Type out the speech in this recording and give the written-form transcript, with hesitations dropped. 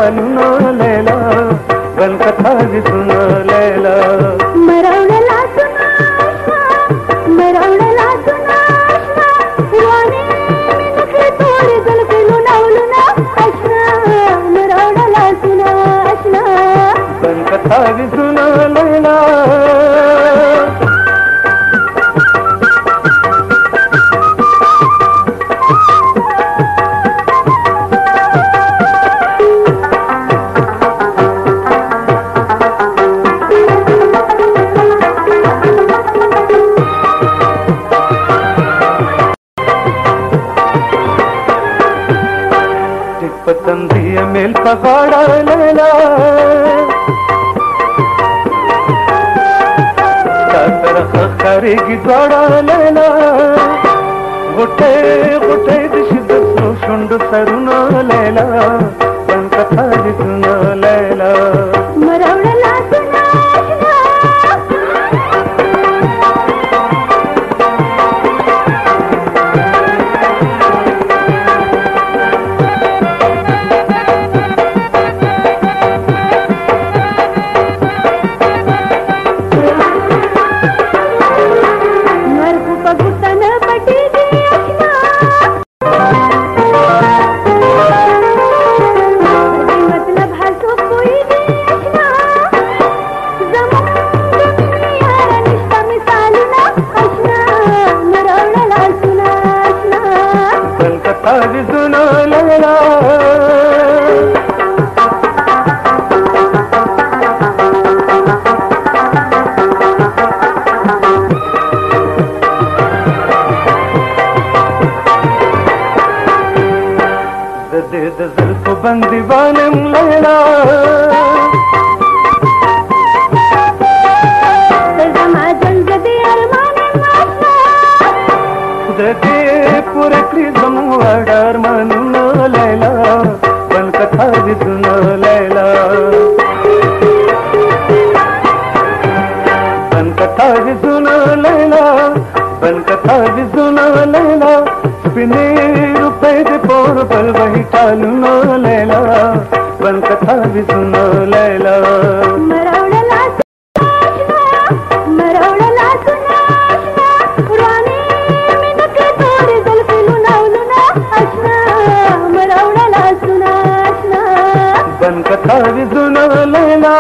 चालू न लैला बन कथा भी सुन लैला मरवडला सुना मरवडला सुना रोने मिनके तोड़े जुल्फे लुनावलू ना अशना मरवडला सुना अशना बन कथा भी सुन लैला पसंदी मेल पगाड़ा लैला तरह करेगी द्वाड़ा लैला गुटे गुटे दिश दसो शुंड सरुन लैला बन कथा भी सुन लैला मरवडला सुना आज सुन लैला दे जुल्फ बंदी बानम लैला पूरे क्रिजम वाडार म्हणून लैला पण कथा दिसून लैला पण कथा दिसून लैला पण कथा दिसून लैला पिने रुपये दे पोर पल वही चालून लैला पण कथा दिसून लैला बन कथा भी सुन लैला।